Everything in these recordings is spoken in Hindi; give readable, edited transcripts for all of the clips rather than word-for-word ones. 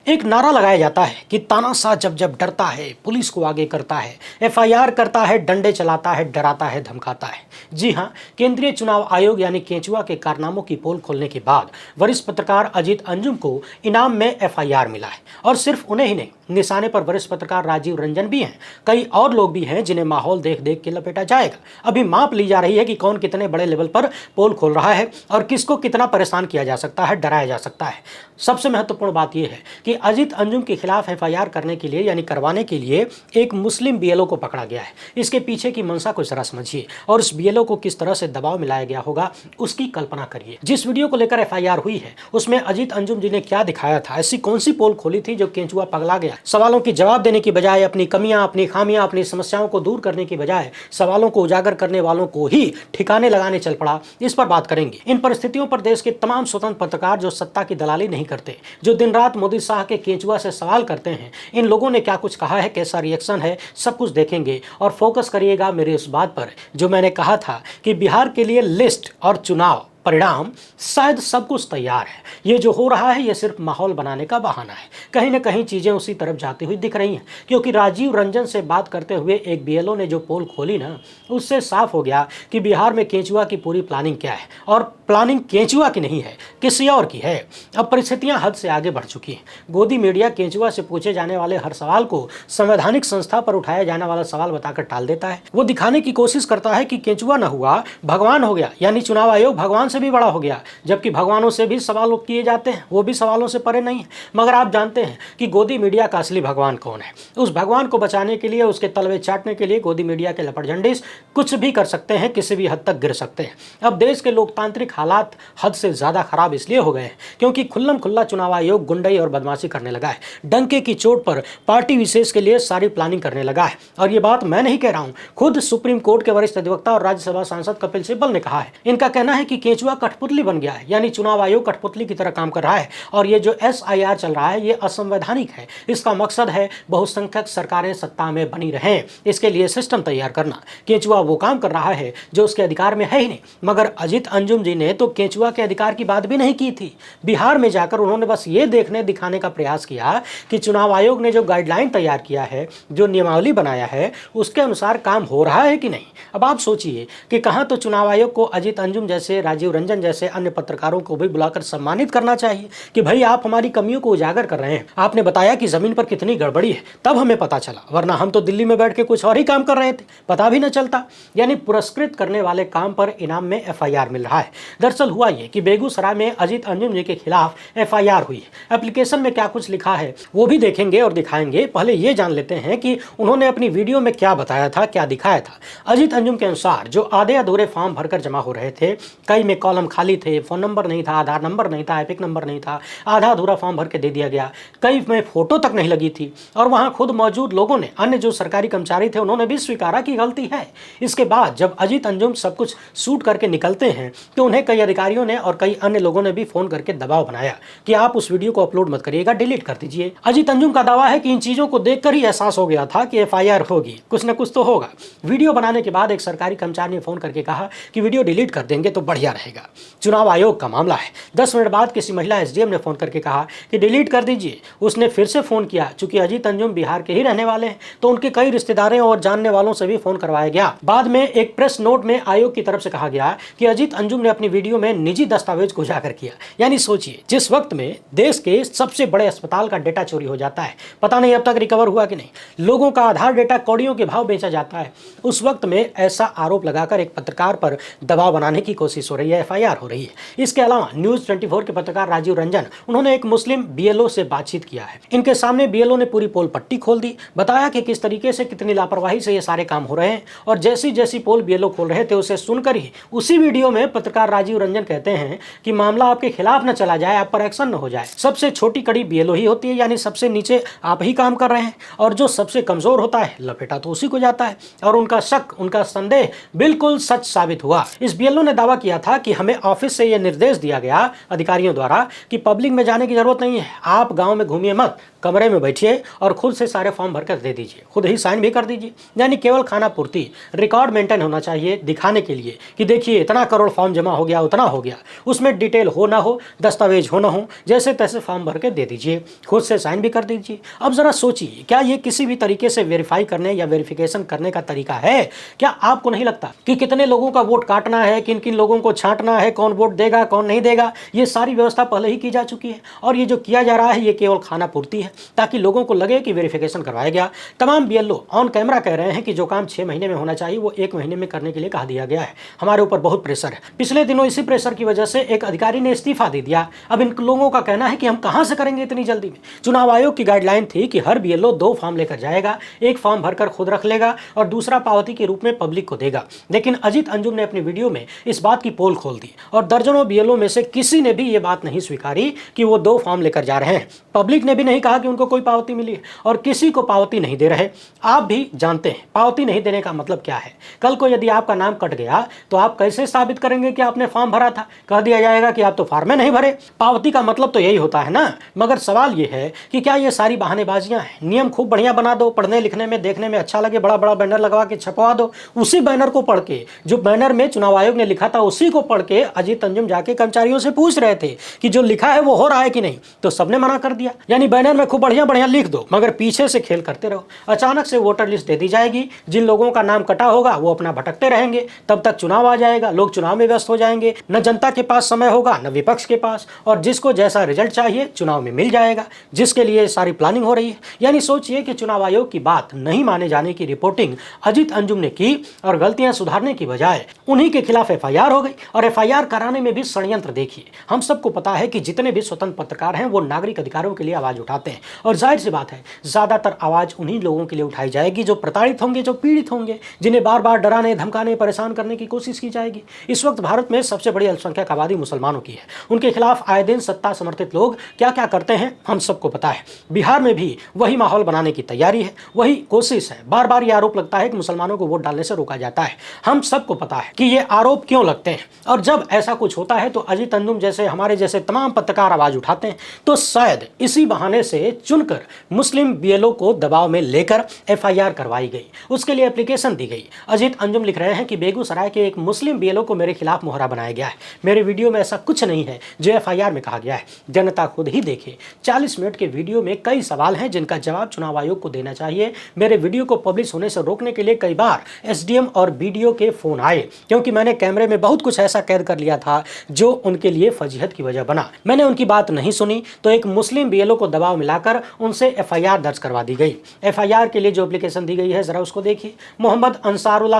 एक नारा लगाया जाता है कि तानाशाह जब जब डरता है पुलिस को आगे करता है, एफआईआर करता है, डंडे चलाता है, डराता है, धमकाता है। जी हां, केंद्रीय चुनाव आयोग यानी केंचुआ के कारनामों की पोल खोलने के बाद वरिष्ठ पत्रकार अजीत अंजुम को इनाम में एफआईआर मिला है। और सिर्फ उन्हें ही नहीं, निशाने पर वरिष्ठ पत्रकार राजीव रंजन भी हैं। कई और लोग भी हैं जिन्हें माहौल देख देख के लपेटा जाएगा। अभी माप ली जा रही है कि कौन कितने बड़े लेवल पर पोल खोल रहा है और किसको कितना परेशान किया जा सकता है, डराया जा सकता है। सबसे महत्वपूर्ण बात यह है कि अजीत अंजुम के खिलाफ एफआईआर करने के लिए यानी करवाने के लिए एक मुस्लिम बीएलओ को पकड़ा गया है। इसके पीछे की मंशा को जरा समझिए और उस बीएलओ को किस तरह से दबाव में लाया गया होगा उसकी कल्पना करिए। जिस वीडियो को लेकर एफआईआर हुई है उसमें अजीत अंजुम जी ने क्या दिखाया था, ऐसी कौन सी पोल खोली थी जो केंचुआ पगला गया। सवालों की जवाब देने की बजाय अपनी कमियां, अपनी खामियां, अपनी समस्याओं को दूर करने की बजाय सवालों को उजागर करने वालों को ही ठिकाने लगाने चल पड़ा। इस पर बात करेंगे। इन परिस्थितियों पर देश के तमाम स्वतंत्र पत्रकार जो सत्ता की दलाली नहीं करते, जो दिन रात मोदी शाह के केंचुआ से सवाल करते हैं, इन लोगों ने क्या कुछ कहा है, कैसा रिएक्शन है, सब कुछ देखेंगे। और फोकस करिएगा मेरे उस बात पर जो मैंने कहा था कि बिहार के लिए लिस्ट और चुनाव परिणाम शायद सब कुछ तैयार है। ये जो हो रहा है ये सिर्फ माहौल बनाने का बहाना है। कहीं ना कहीं चीजें उसी तरफ जाती हुई दिख रही हैं, क्योंकि राजीव रंजन से बात करते हुए एक बीएलओ ने जो पोल खोली ना, उससे साफ हो गया कि बिहार में केंचुआ की पूरी प्लानिंग क्या है। और प्लानिंग केंचुआ की नहीं है, किसी और की है। अब परिस्थितियां हद से आगे बढ़ चुकी हैं। गोदी मीडिया केंचुआ से पूछे जाने वाले हर सवाल को संवैधानिक संस्था पर उठाया जाने वाला सवाल बताकर टाल देता है। वो दिखाने की कोशिश करता है कि केंचुआ न हुआ, भगवान हो गया, यानी चुनाव आयोग भगवान से भी बड़ा हो गया। जबकि भगवानों से भी सवाल किए जाते हैं, वो भी सवालों से परे नहीं है। मगर आप जानते हैं कि गोदी मीडिया का असली भगवान कौन है। उस भगवान को बचाने के लिए, उसके तलवे चाटने के लिए गोदी मीडिया के लपटझंडीस कुछ भी कर सकते हैं, किसी भी हद तक गिर सकते हैं। अब देश के लोकतांत्रिक हालात हद से ज्यादा खराब इसलिए हो गए हैं क्योंकि खुल्लम खुल्ला चुनाव आयोग गुंडई और बदमाशी करने लगा है। डंके की चोट पर पार्टी विशेष के लिए सारी प्लानिंग करने लगा है। और ये बात मैं नहीं कह रहा हूं, खुद सुप्रीम कोर्ट के वरिष्ठ अधिवक्ता और राज्यसभा सांसद कपिल सिब्बल ने कहा है। इनका कहना है कि केंचुआ कठपुतली बन गया है, यानी चुनाव आयोग कठपुतली की तरह काम कर रहा है। और ये जो एसआईआर चल रहा है ये असंवैधानिक है। इसका मकसद है बहुसंख्यक सरकारें सत्ता में बनी रहें, इसके लिए सिस्टम तैयार करना। केंचुआ वो काम कर रहा है जो उसके अधिकार में है ही नहीं। मगर अजीत अंजुम जी ने तो केंचुआ के अधिकार की बात भी नहीं की थी। बिहार में जाकर उन्होंने बस ये देखने दिखाने का प्रयास किया कि चुनाव आयोग ने जो गाइडलाइन तैयार किया है, जो नियमावली बनाया है, उसके अनुसार काम हो रहा है कि नहीं। अब आप सोचिए कि कहां तो चुनाव आयोग को अजीत अंजुम जैसे, राजीव रंजन जैसे अन्य पत्रकारों को भी बुलाकर सम्मानित करना चाहिए कि भाई आप हमारी कमियों को उजागर कर रहे हैं, आपने बताया कि जमीन पर कितनी गड़बड़ी है, तब हमें पता चला, वरना हम तो दिल्ली में बैठ के कुछ और ही काम कर रहे थे, पता भी न चलता। यानी पुरस्कृत करने वाले काम पर इनाम में एफआईआर मिल रहा है। दरअसल हुआ ये कि बेगूसराय में अजीत अंजुम जी के खिलाफ एफआईआर हुई है। एप्लीकेशन में क्या कुछ लिखा है वो भी देखेंगे और दिखाएंगे। पहले ये जान लेते हैं कि उन्होंने अपनी वीडियो में क्या बताया था, क्या दिखाया था। अजीत अंजुम के अनुसार जो आधे अधूरे फॉर्म भरकर जमा हो रहे थे, कई में कॉलम खाली थे, फोन नंबर नहीं था, आधार नंबर नहीं था, एपिक नंबर नहीं था, आधा अधूरा फॉर्म भर के दे दिया गया, कई में फोटो तक नहीं लगी थी। और वहां खुद मौजूद लोगों ने, अन्य जो सरकारी कर्मचारी थे, उन्होंने भी स्वीकारा कि गलती है। इसके बाद जब अजीत अंजुम सब कुछ शूट करके निकलते हैं तो उन्हें कई अधिकारियों ने और कई अन्य लोगों ने भी फोन करके दबाव बनाया कि आप उस वीडियो को अपलोड मत करिएगा, डिलीट कर दीजिए। अजीत अंजुम का दावा है कि इन चीजों को देखकर ही एहसास हो गया था कि एफआईआर होगी, कुछ न कुछ तो होगा। वीडियो बनाने के बाद एक सरकारी कर्मचारी ने फोन करके कहा कि वीडियो डिलीट कर देंगे तो बढ़िया रहेगा, चुनाव आयोग का मामला है। 10 मिनट बाद किसी महिला एसडीएम ने फोन करके कहा कि डिलीट कर दीजिए। उसने फिर से फोन किया। चूंकि अजीत अंजुम बिहार के ही रहने वाले हैं तो उनके कई रिश्तेदारों और जानने वालों से भी फोन करवाया गया। बाद में एक प्रेस नोट में आयोग की तरफ से कहा गया कि अजीत अंजुम ने अपनी वीडियो में निजी दस्तावेज को उजागर किया। यानी सोचिए, जिस वक्त में देश के सबसे बड़े अस्पताल का डेटा चोरी हो जाता है, पता नहीं अब तक रिकवर हुआ कि नहीं, लोगों का आधार डेटा कौड़ियों के भाव बेचा जाता है, उस वक्त में ऐसा आरोप लगाकर एक पत्रकार पर दबाव बनाने की कोशिश हो रही है, एफआईआर हो रही है। इसके अलावा न्यूज 24 के पत्रकार राजीव रंजन, उन्होंने एक मुस्लिम बीएलओ से बातचीत किया है। इनके सामने बीएलओ ने पूरी पोल पट्टी खोल दी, बताया कि किस तरीके से, कितनी लापरवाही से ये सारे काम हो रहे हैं। और जैसी जैसी पोल बीएलओ खोल रहे थे उसे सुनकर ही उसी वीडियो में पत्रकार राजीव रंजन कहते हैं कि मामला आपके खिलाफ न चला जाए, आप पर एक्शन न हो जाए। सबसे छोटी कड़ी बीएलओ ही होती है, यानी सबसे नीचे आप ही काम कर रहे हैं। और जो सबसे कमजोर होता है लपेटा तो उसी को जाता है। और उनका शक, उनका संदेह बिल्कुल सच साबित हुआ। इस बीएलओ ने दावा किया था कि कि हमें ऑफिस से यह निर्देश दिया गया अधिकारियों द्वारा कि पब्लिक में जाने की जरूरत नहीं है, आप गांव में घूमिए मत, कमरे में बैठिए और खुद से सारे फॉर्म भरकर दे दीजिए, खुद ही साइन भी कर दीजिए। यानी केवल खाना पूर्ति, रिकॉर्ड मेंटेन होना चाहिए दिखाने के लिए कि देखिए इतना करोड़ फॉर्म जमा हो गया, उतना हो गया। उसमें डिटेल हो ना हो, दस्तावेज हो ना हो, जैसे तैसे फॉर्म भर के दे दीजिए, खुद से साइन भी कर दीजिए। अब जरा सोचिए, क्या ये किसी भी तरीके से वेरीफाई करने या वेरिफिकेशन करने का तरीका है? क्या आपको नहीं लगता कि कितने लोगों का वोट काटना है, किन किन लोगों को छांटना है, कौन वोट देगा कौन नहीं देगा, ये सारी व्यवस्था पहले ही की जा चुकी है। और ये जो किया जा रहा है ये केवल खाना पूर्ति है, ताकि लोगों को लगे कि वेरिफिकेशन करवाया गया। तमाम बीएलओ ऑन कैमरा कह रहे हैं कि जो काम 6 महीने में होना चाहिए वो 1 महीने में करने के लिए कहा दिया गया है। हमारे ऊपर बहुत प्रेशर है। पिछले दिनों इसी प्रेशर की वजह से एक अधिकारी ने इस्तीफा दे दिया। अब इन लोगों का कहना है कि हम कहां से करेंगे इतनी जल्दी में। चुनाव आयोग की गाइडलाइन थी कि हर बीएलओ 2 फॉर्म लेकर जाएगा, एक फॉर्म भरकर खुद रख लेगा और दूसरा पावती के रूप में पब्लिक को देगा। लेकिन अजीत अंजुम ने अपनी वीडियो में इस बात की पोल खोल दी और दर्जनों बीएलओ में से किसी ने भी ये बात नहीं स्वीकारी कि वो 2 फॉर्म लेकर जा रहे हैं। पब्लिक ने भी नहीं कहा कि उनको कोई पावती मिली है और किसी को पावती नहीं दे रहे। आप भी जानते हैं पावती नहीं देने का मतलब क्या है। कल को यदि आपका नाम कट गया तो आप कैसे साबित करेंगे कि आपने फॉर्म भरा था? कह दिया जाएगा कि आप तो फॉर्म नहीं भरे। पावती का मतलब तो यही होता है ना। मगर सवाल ये है कि क्या ये सारी बहानेबाजियां हैं? नियम खूब बढ़िया बना दो, पढ़ने लिखने में देखने में अच्छा लगे, बड़ा बड़ा बैनर लगवा के छपवा दो। उसी बैनर को पढ़ के, जो बैनर में चुनाव आयोग ने लिखा था उसी को पढ़ के अजीत अंजुम जाके कर्मचारियों से पूछ रहे थे कि जो लिखा है वो हो रहा है कि नहीं, तो सबने मना कर दिया। यानी बैनर में खूब बढ़िया बढ़िया लिख दो मगर पीछे से खेल करते रहो। अचानक से वोटर लिस्ट दे दी जाएगी, जिन लोगों का नाम कटा होगा वो अपना भटकते रहेंगे, तब तक चुनाव आ जाएगा, लोग चुनाव में व्यस्त हो जाएंगे, न जनता के पास समय होगा न विपक्ष के पास, और जिसको जैसा रिजल्ट चाहिए चुनाव में मिल जाएगा, जिसके लिए सारी प्लानिंग हो रही है। यानी सोचिए कि चुनाव आयोग की बात नहीं माने जाने की रिपोर्टिंग अजीत अंजुम ने की और गलतियां सुधारने की बजाय उन्हीं के खिलाफ एफआईआर हो गई। और एफआईआर कराने में भी षड्यंत्र देखिए। हम सबको पता है कि जितने भी स्वतंत्र पत्रकार हैं वो नागरिक अधिकारों के लिए आवाज उठाते हैं और जाहिर सी बात है ज्यादातर आवाज उन्हीं लोगों के लिए उठाई जाएगी जो प्रताड़ित होंगे, जो पीड़ित होंगे, जिन्हें बार बार डराने, धमकाने, परेशान करने की कोशिश की जाएगी। इस वक्त भारत में सबसे बड़ी अल्पसंख्यक आबादी मुसलमानों की है। उनके खिलाफ आए दिन सत्ता समर्थित लोग क्या क्या करते हैं हम सबको पता है। बिहार में भी वही माहौल बनाने की तैयारी है, वही कोशिश है। बार बार ये आरोप लगता है कि मुसलमानों को वोट डालने से रोका जाता है। हम सबको पता है कि ये आरोप क्यों लगते हैं और जब ऐसा कुछ होता है तो अजीत अंजुम जैसे हमारे जैसे तमाम पत्रकार आवाज उठाते हैं। तो शायद इसी बहाने से चुनकर मुस्लिम बीएलओ को दबाव में लेकर एफआईआर करवाई गई, उसके लिए एप्लीकेशन दी गई। अजीत अंजुम लिख रहे हैं कि बेगूसराय के एक मुस्लिम बीएलओ को मेरे खिलाफ मोहरा बनाया गया है। मेरे वीडियो में ऐसा कुछ नहीं है जो एफआईआर में कहा गया है। जनता खुद ही देखे। 40 मिनट के वीडियो में कई सवाल हैं जिनका जवाब चुनाव आयोग को देना चाहिए। मेरे वीडियो को पब्लिश होने से रोकने के लिए कई बार एसडीएम और बीडीओ के फोन आए, क्योंकि मैंने कैमरे में बहुत कुछ ऐसा कैद कर लिया था जो उनके लिए फजीहत की वजह बना। मैंने उनकी बात नहीं सुनी तो एक मुस्लिम बीएलओ को दबाव मिलाकर उनसे एफआईआर दर्ज करवा दी गई। एफआईआर के लिए जो एप्लीकेशन दी गई है जरा उसको देखिए। मोहम्मद अंसारुल्लाह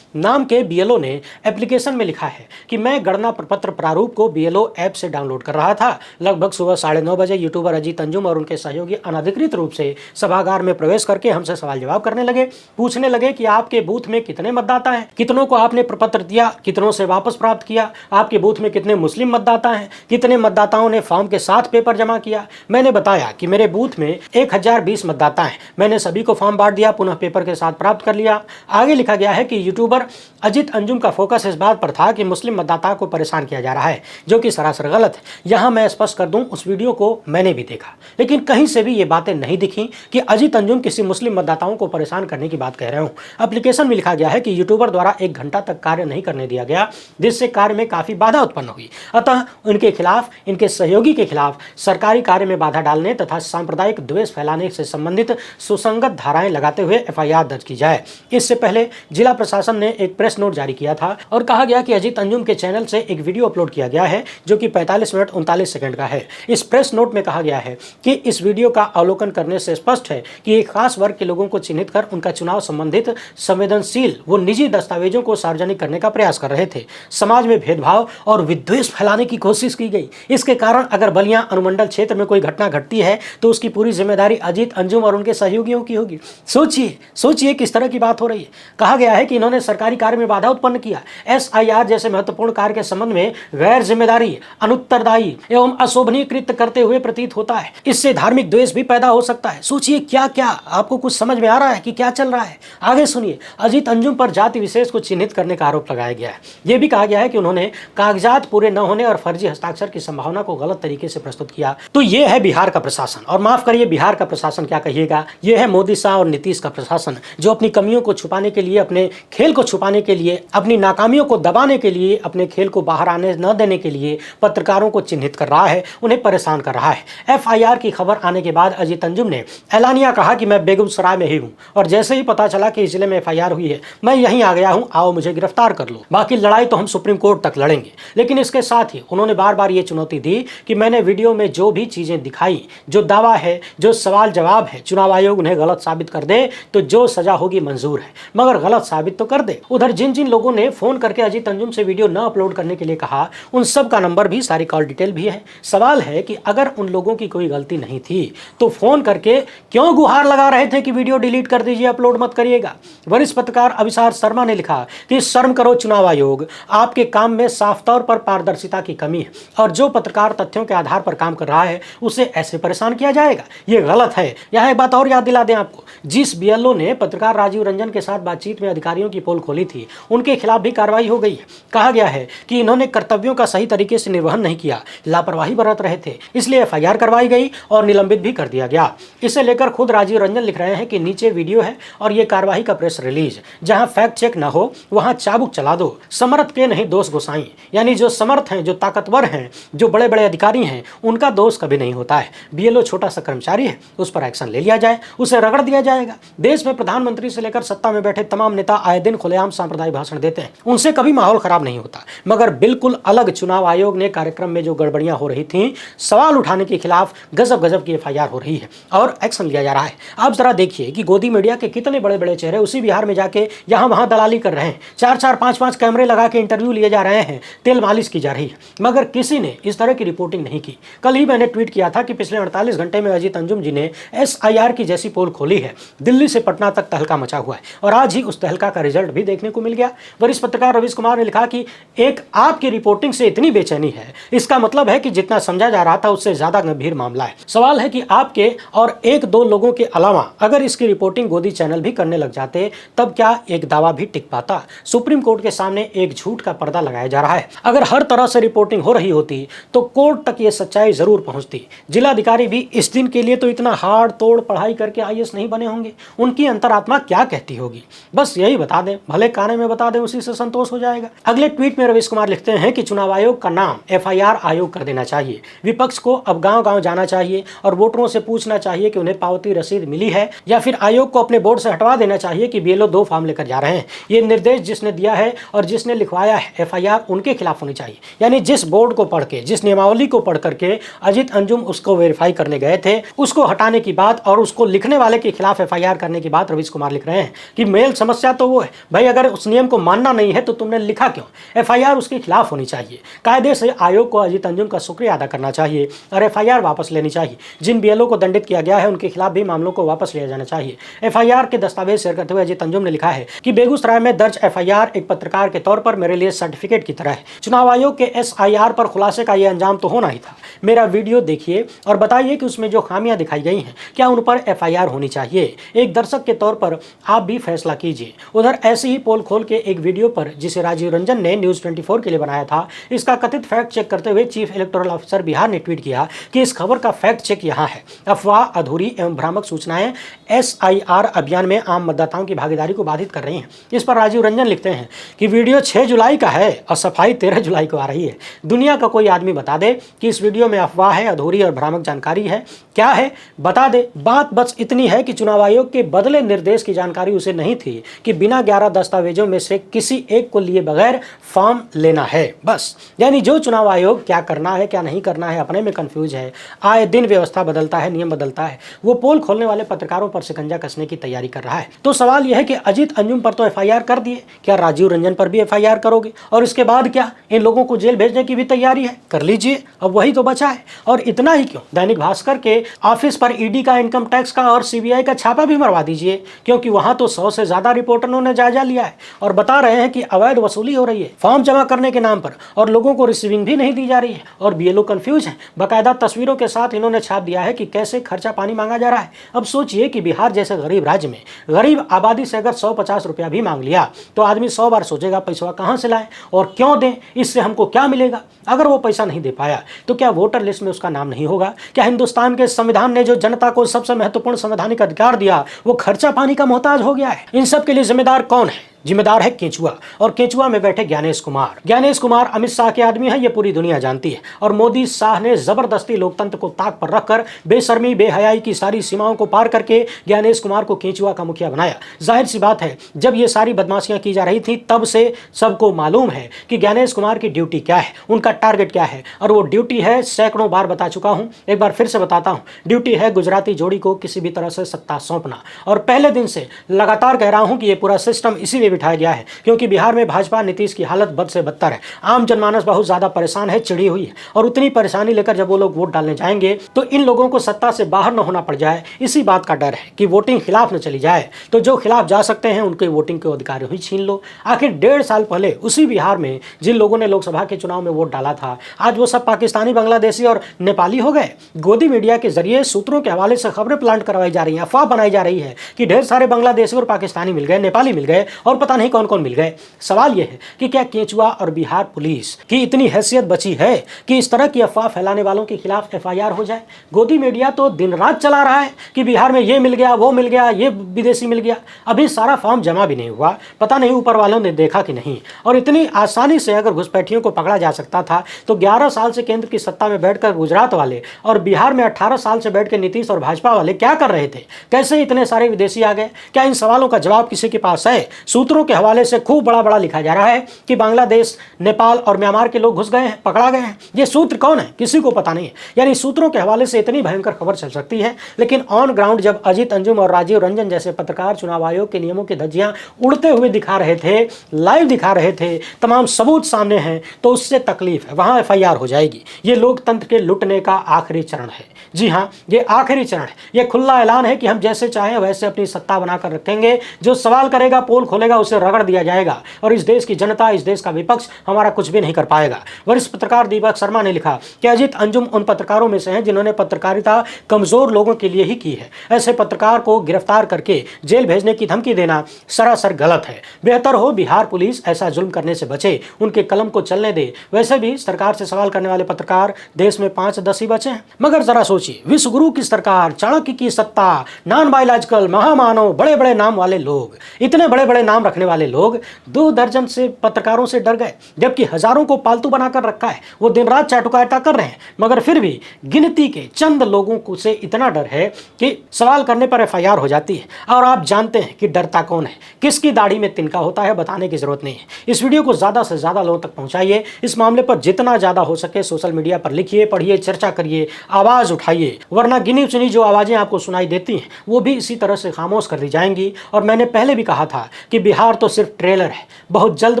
नाम के बीएलओ ने एप्लीकेशन में लिखा है कि मैं गणना प्रपत्र प्रारूप को बीएलओ ऐप से डाउनलोड कर रहा था। लगभग सुबह 9:30 बजे यूट्यूबर अजीत अंजुम और उनके सहयोगी अनधिकृत रूप से सभागार में प्रवेश करके हमसे सवाल जवाब करने लगे। पूछने लगे कि आपके बूथ में कितने मतदाता हैं, कितनों को आपने प्रपत्र दिया, कितनों से वापस प्राप्त किया, आपके बूथ में कितने मुस्लिम मतदाता हैं, कितने मतदाताओं ने फॉर्म के साथ पेपर जमा किया। मैंने बताया कि मेरे बूथ में 1020 मतदाता हैं। मैंने सभी को फॉर्म बांट दिया, पुनः पेपर के साथ प्राप्त कर लिया। आगे लिखा गया है कि यूट्यूबर अजीत अंजुम का फोकस इस बात पर था कि मुस्लिम मतदाताओं को परेशान किया जा रहा है, जो कि सरासर गलत है। यहाँ मैं स्पष्ट कर दूं, उस वीडियो को मैंने भी देखा, लेकिन कहीं से भी ये बातें नहीं दिखी कि अजीत अंजुम किसी मुस्लिम मतदाताओं को परेशान करने की बात कह रहे हूं। एप्लीकेशन में लिखा गया है कि यूट्यूबर द्वारा 1 घंटा तक कार्य नहीं करने दिया गया, जिससे कार्य में काफी बाधा उत्पन्न हुई। अतः उनके खिलाफ, इनके सहयोगी के खिलाफ सरकारी कार्य में बाधा डालने तथा सांप्रदायिक द्वेष फैलाने से संबंधित सुसंगत धाराएं लगाते हुए एफआईआर दर्ज की जाए। इससे पहले जिला प्रशासन ने एक प्रेस नोट जारी किया था और कहा गया कि अजीत अंजुम के चैनल से एक वीडियो अपलोड किया गया है जो कि 45 मिनट 39 सेकंड का है। इस प्रेस नोट में कहा गया है कि इस वीडियो का अवलोकन करने से स्पष्ट है कि एक खास वर्ग के लोगों को चिन्हित कर उनका चुनाव संबंधित संवेदनशील वो निजी दस्तावेजों को सार्वजनिक करने का प्रयास कर रहे थे। समाज में भेदभाव और विद्वेष फैलाने की कोशिश की गई। इसके कारण अगर बलिया अनुमंडल क्षेत्र में कोई घटना घटती है तो उसकी पूरी जिम्मेदारी अजीत अंजुम और उनके सहयोगियों की होगी। सोचिए किस तरह की बात हो रही है। कहा गया है कि इन्होंने सरकारी कार्य में बाधा उत्पन्न किया। एसआईआर जैसे महत्वपूर्ण कार्य के संबंध में गैर जिम्मेदारी, अनुत्तरदायी एवं अशोभनीय कृत्य करते हुए प्रतीत होता है। इससे धार्मिक द्वेष भी पैदा हो सकता है। सोचिए क्या क्या, आपको कुछ समझ में आ रहा है कि क्या चल रहा है? आगे सुनिए। अजीत अंजुम पर जाति विशेष को चिन्हित करने का आरोप लगाया गया है। यह भी कहा गया है कि उन्होंने कागजात पूरे न होने और फर्जी हस्ताक्षर की संभावना को गलत तरीके से प्रस्तुत किया। तो ये है बिहार का प्रशासन, और माफ करिए बिहार का प्रशासन क्या कहिएगा, ये है मोदी शाह और नीतीश का प्रशासन, जो अपनी कमियों को छुपाने के लिए, अपने खेल को छुपाने के लिए, अपनी नाकामियों को दबाने के लिए, अपने खेल को बाहर आने न देने के लिए पत्रकारों को चिन्हित कर रहा है, उन्हें परेशान कर रहा है। एफआईआर की खबर आने के बाद अजीत अंजुम ने ऐलानिया कहा कि मैं बेगूसराय में ही हूं, और जैसे ही पता चला कि इस जिले में एफआईआर हुई है, मैं यहीं आ गया हूं, आओ मुझे गिरफ्तार कर लो, बाकी लड़ाई तो हम सुप्रीम कोर्ट तक लड़ेंगे। लेकिन इसके साथ ही उन्होंने बार बार ये चुनौती दी कि मैंने वीडियो में जो भी चीजें दिखाई, जो दावा है, जो सवाल जवाब है, चुनाव आयोग उन्हें गलत साबित कर दे तो जो सजा होगी मंजूर है, मगर गलत साबित तो कर दे। उधर जिन जिन लोगों ने फोन करके अजीत अंजुम से वीडियो न अपलोड करने के लिए कहा, उन सब का नंबर भी, सारी कॉल डिटेल भी है। सवाल है कि अगर उन लोगों की कोई गलती नहीं थी तो फोन करके क्यों गुहार लगा रहे थे कि वीडियो डिलीट कर दीजिए, अपलोड मत करिएगा। वरिष्ठ पत्रकार अभिसार शर्मा ने लिखा कि शर्म करो चुनाव आयोग, आपके काम में साफ तौर पर पारदर्शिता की कमी है, और जो पत्रकार तथ्यों के आधार पर काम कर रहा है उसे ऐसे परेशान किया जाएगा, ये गलत है। यहाँ एक बात और याद दिला दें आपको, जिस बीएलओ ने पत्रकार राजीव रंजन के साथ बातचीत में अधिकारियों की पोल खोली थी, उनके खिलाफ भी कार्रवाई हो गई है। कहा गया है कि इन्होंने कर्तव्यों का सही तरीके से निर्वहन नहीं किया, लापरवाही बरत रहे थे, इसलिए एफआईआर करवाई गई और निलंबित भी कर दिया गया। इसे लेकर खुद राजीव रंजन लिख रहे हैं कि नीचे वीडियो है और ये कार्रवाई का प्रेस रिलीज, जहां फैक्ट चेक न हो वहां चाबुक चला दो, समर्थ के नहीं दोष गोसाई, यानी जो समर्थ हैं, जो ताकतवर हैं, जो बड़े बड़े अधिकारी हैं, उनका दोष कभी नहीं होता है। बीएलओ छोटा सा कर्मचारी है, उस पर एक्शन ले लिया जाए, उसे रगड़ दिया जाएगा। देश में प्रधानमंत्री से लेकर सत्ता में बैठे तमाम नेता आए दिन खुलेआम सांप्रदायिक भाषण देते हैं, उनसे कभी माहौल खराब नहीं होता, मगर बिल्कुल अलग चुनाव आयोग ने कार्यक्रम में जो गड़बड़ियां हो रही थी, सवाल उठाने के खिलाफ गजब गजब की एफआईआर हो रही है और एक्शन लिया जा रहा है। आप जरा देखिए कि गोदी मीडिया के कितने बड़े बड़े चेहरे उसी बिहार में जाके यहां वहां दलाली कर रहे हैं, 4-4, 5-5 कैमरे लगा के इंटरव्यू लिए जा रहे हैं, तेल मालिश की जा रही है, मगर किसी ने इस तरह की रिपोर्टिंग नहीं की। कल ही मैंने ट्वीट किया था कि पिछले 48 घंटे में अजीत अंजुम जी ने एसआईआर की जैसी पोल खोली है, दिल्ली से पटना तक तहलका मचा हुआ है, और आज ही उस तहलका का रिजल्ट भी देखने को मिल गया। वरिष्ठ पत्रकार रवीश कुमार ने लिखा कि एक आपकी रिपोर्टिंग से इतनी बेचैनी है, इसका मतलब है कि जितना समझा जा रहा था उससे ज्यादा गंभीर मामला है। सवाल है कि आपके और 1-2 लोगों के अलावा अगर इसकी रिपोर्टिंग गोदी चैनल भी करने लग जाते, तब क्या एक दावा भी टिक पाता? सुप्रीम कोर्ट के सामने एक झूठ का पर्दा लगाया जा रहा है। अगर हर तरह से रिपोर्टिंग हो रही होती तो कोर्ट तक ये सच्चाई जरूर पहुंचती। जिलाधिकारी भी इस दिन के लिए तो इतना हाड़ तोड़ पढ़ाई करके आईएएस नहीं बने होंगे, उनकी अंतरात्मा क्या कहती होगी? बस यही बता दें, भले काने में बता दें, उसी से संतोष हो जाएगा। अगले ट्वीट में रवीश कुमार लिखते हैं कि चुनाव आयोग का नाम एफआईआर आयोग कर देना चाहिए। विपक्ष को अब गांव-गांव जाना चाहिए और वोटरों से पूछना चाहिए कि उन्हें पावती रसीद मिली है, या फिर आयोग को अपने बोर्ड से हटवा देना चाहिए कि बीएलओ 2 फॉर्म लेकर जा रहे हैं। ये निर्देश जिसने दिया है और जिसने लिखवाया है एफआईआर, उनके खिलाफ होनी चाहिए। यानी जिस बोर्ड को पढ़ के, जिस नियमावली को पढ़ करके अजीत अंजुम उसको वेरीफाई करने गए थे, उसको हटाने की बात और उसको लिखने वाले के खिलाफ एफआईआर करने की बात रवीश कुमार लिख रहे हैं कि मेल समस्या तो वो है भाई, अगर उस नियम को मानना नहीं है तो तुमने लिखा क्यों? एफआईआर उसके खिलाफ होनी चाहिए। कायदे से आयोग को अजीत अंजुम का शुक्रिया अदा करना चाहिए और एफआईआर वापस लेनी चाहिए। जिन बीएलओ को दंडित किया गया है उनके खिलाफ भी मामलों को वापस लिया जाना चाहिए। एफआईआर के दस्तावेज शेयर करते हुए अजीत अंजुम ने लिखा है कि बेगूसराय में दर्ज एफआईआर एक पत्रकार के तौर पर मेरे लिए सर्टिफिकेट की तरह है। चुनाव आयोग के एसआईआर पर खुलासे का यह अंजाम तो होना ही था। मेरा वीडियो देखिए और बताइए कि उसमें जो खामियां दिखाई गई हैं, क्या उन पर एफआईआर होनी चाहिए? एक दर्शक के तौर पर आप भी फैसला कीजिए। उधर ऐसी ही पोल खोल के एक वीडियो पर, जिसे राजीव रंजन ने न्यूज़ 24 के लिए बनाया था, इसका कथित फैक्ट चेक करते हुए चीफ इलेक्टोरल ऑफिसर बिहार ने ट्वीट किया कि इस खबर का फैक्ट चेक यहाँ है। अफवाह, अधूरी एवं भ्रामक सूचनाएं एसआईआर अभियान में आम मतदाताओं की भागीदारी को बाधित कर रही हैं। इस पर राजीव रंजन लिखते हैं कि वीडियो 6 जुलाई का है और सफाई 13 जुलाई को आ रही है। दुनिया का कोई आदमी बता दे कि इस वीडियो में अफवाह है, अधूरी और भ्रामक जानकारी है, क्या है बता दे। बात बस इतनी है कि चुनाव आयोग के बदले निर्देश की जानकारी उसे नहीं थी कि बिना 11 दस्तावेजों में से किसी एक को लिए बगैर फॉर्म लेना है, बस। यानी जो चुनाव आयोग क्या करना है क्या नहीं करना है अपने में कंफ्यूज है। आए दिन व्यवस्था बदलता है, नियम बदलता है। वो पोल खोलने वाले पत्रकारों पर शिकंजा कसने की तैयारी कर रहा है। तो सवाल यह है कि अजीत अंजुम पर तो एफआईआर कर दिए, क्या राजीव रंजन पर भी एफआईआर करोगे? और इसके बाद क्या इन लोगों को जेल भेजने की भी तैयारी है? कर लीजिए, अब वही तो बचा है। और इतना ही क्यों, दैनिक भास्कर के ऑफिस पर ईडी का, इनकम टैक्स का और सीबीआई का छापा भी मरवा दीजिए, क्योंकि वहां तो 100 से ज्यादा रिपोर्टरों ने जायजा लिया है और बता रहे हैं कि अवैध वसूली हो रही है फॉर्म जमा करने के नाम पर, और लोगों को रिसीविंग भी नहीं दी जा रही है। और बीएलओ कंफ्यूज है। बाकायदा तस्वीरों के साथ इन्होंने छाप दिया है कि कैसे खर्चा पानी मांगा जा रहा है। अब सोचिए कि बिहार जैसे गरीब राज्य में गरीब आबादी से अगर 150 रुपया भी मांग लिया तो आदमी 100 बार सोचेगा पैसा कहां से लाए। और क्यों दें, इससे हमको क्या मिलेगा। अगर वो पैसा नहीं दे पाया तो क्या वोटर लिस्ट में उसका नाम नहीं होगा? क्या हिंदुस्तान के संविधान ने जो जनता को सबसे महत्वपूर्ण संवैधानिक अधिकार दिया वो खर्चा पानी का मोहताज हो गया है? इन सब के लिए जिम्मेदार कौन है? जिम्मेदार है केंचुआ, और केंचुआ में बैठे ज्ञानेश कुमार। ज्ञानेश कुमार अमित शाह के आदमी है, ये पूरी दुनिया जानती है। और मोदी शाह ने जबरदस्ती लोकतंत्र को ताक पर रखकर बेशर्मी बेहयाई की सारी सीमाओं को पार करके ज्ञानेश कुमार को केंचुआ का मुखिया बनाया। जाहिर सी बात है, जब ये सारी बदमाशियां की जा रही थी तब से सबको मालूम है कि ज्ञानेश कुमार की ड्यूटी क्या है, उनका टारगेट क्या है। और वो ड्यूटी है, सैकड़ों बार बता चुका हूं, एक बार फिर से बताता हूं, ड्यूटी है गुजराती जोड़ी को किसी भी तरह से सत्ता सौंपना। और पहले दिन से लगातार कह रहा हूं कि ये पूरा सिस्टम इसीलिए बिठाया गया है क्योंकि बिहार में भाजपा नीतीश की हालत बद से बदतर है। आम जनमानस बहुत ज्यादा परेशान है, चिड़ी हुई है, और उतनी परेशानी लेकर जब वो लोग वोट डालने जाएंगे तो इन लोगों को सत्ता से बाहर न होना पड़ जाए, इसी बात का डर है कि वोटिंग खिलाफ न चली जाए। तो जो खिलाफ जा सकते हैं उनके वोटिंग के अधिकार ही छीन लो। आखिर 1.5 साल पहले उसी बिहार में जिन लोगों ने लोकसभा के चुनाव में वोट डाला था, आज वो सब पाकिस्तानी, बांग्लादेशी और नेपाली हो गए। गोदी मीडिया के जरिए सूत्रों के हवाले से खबरें प्लांट करवाई जा रही हैं, अफवाह बनाई जा रही है कि ढेर सारे बांग्लादेशी और पाकिस्तानी मिल गए, नेपाली मिल गए, और पता नहीं कौन कौन मिल गए। सवाल यह है कि क्या केंचुआ और बिहार पुलिस की इतनी हैसियत बची है कि इस तरह की अफवाह फैलाने वालों के खिलाफ एफआईआर हो जाए? गोदी मीडिया तो दिन रात चला रहा है कि बिहार में ये मिल गया, वो मिल गया, ये विदेशी मिल गया। अभी सारा फॉर्म जमा भी नहीं हुआ, पता नहीं ऊपर वालों ने देखा कि नहीं। और इतनी आसानी से अगर घुसपैठियों को पकड़ा जा सकता था तो 11 साल से केंद्र की सत्ता में बैठकर गुजरात वाले और बिहार में 18 साल से बैठकर नीतीश और भाजपा वाले क्या कर रहे थे? कैसे इतने सारे विदेशी आ गए? क्या इन सवालों का जवाब किसी के पास है? सूत्रों के हवाले से खूब बड़ा बड़ा लिखा जा रहा है कि बांग्लादेश, नेपाल और म्यांमार के लोग घुस गए हैं, पकड़ा गए हैं। ये सूत्र कौन है? किसी को पता नहीं है। यानी सूत्रों के हवाले से इतनी भयंकर खबर चल सकती है, लेकिन ऑन ग्राउंड जब अजीत अंजुम और राजीव रंजन जैसे पत्रकार चुनाव आयोग के नियमों की धज्जियां उड़ते हुए दिखा रहे थे, लाइव दिखा रहे थे, तमाम सबूत सामने हैं, तो उससे तकलीफ है, वहां एफआईआर हो जाएगी। ये लोकतंत्र के लुटने का आखिरी चरण है। जी हाँ, ये आखिरी चरण है। ये खुला ऐलान है कि हम जैसे चाहें वैसे अपनी सत्ता बनाकर रखेंगे। जो सवाल करेगा, पोल खोलेगा, उसे रगड़ दिया जाएगा। और इस देश की जनता, इस देश का विपक्ष हमारा कुछ भी नहीं कर पाएगा। वरिष्ठ पत्रकार दीपक शर्मा ने लिखा कि अजीत अंजुम उन पत्रकारों में से हैं जिन्होंने पत्रकारिता कमजोर लोगों के लिए ही की है। ऐसे पत्रकार को गिरफ्तार करके जेल भेजने की धमकी देना सरासर गलत है। बेहतर हो बिहार पुलिस ऐसा जुल्म करने से बचे, उनके कलम को चलने दे। वैसे भी सरकार से सवाल करने वाले पत्रकार देश में 5-10 ही बचे हैं। मगर जरा सोचिए, विश्वगुरु की सरकार, चाणक्य की सत्ता, नॉन बायोलॉजिकल, महामानव, बड़े बड़े नाम वाले लोग, इतने बड़े बड़े नाम रखने वाले लोग 2 दर्जन से पत्रकारों से डर गए, जबकि हजारों को पालतू बनाकर रखा है। वो दिन रात चाटुकारिता कर रहे हैं, मगर फिर भी गिनती के चंद लोगों को से इतना डर है कि सवाल करने पर एफआईआर हो जाती है। और आप जानते हैं कि डरता कौन है, किसकी दाढ़ी में तिनका होता है, बताने की जरूरत नहीं है। इस वीडियो को ज्यादा से ज्यादा लोगों तक पहुंचाइए। इस मामले पर जितना ज्यादा हो सके सोशल मीडिया पर लिखिए, पढ़िए, चर्चा करिए, आवाज उठाइए, वरना गिनी चुनी जो आवाजें आपको सुनाई देती हैं वो भी इसी तरह से खामोश कर दी जाएंगी। और मैंने पहले भी कहा था कि बिहार तो सिर्फ ट्रेलर है, बहुत जल्द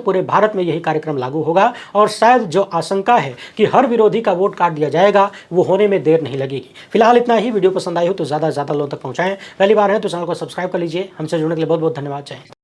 पूरे भारत में यही कार्यक्रम लागू होगा। और शायद जो आशंका है कि हर विरोधी का वोट काट दिया जाएगा, वो होने में देर नहीं लगेगी। फिलहाल इतना ही। वीडियो पसंद आई हो तो ज़्यादा से ज़्यादा लोगों तक पहुँचाएं। पहली बार है तो चैनल को सब्सक्राइब कर लीजिए। हमसे जुड़ने के लिए बहुत बहुत धन्यवाद। जय हिंद।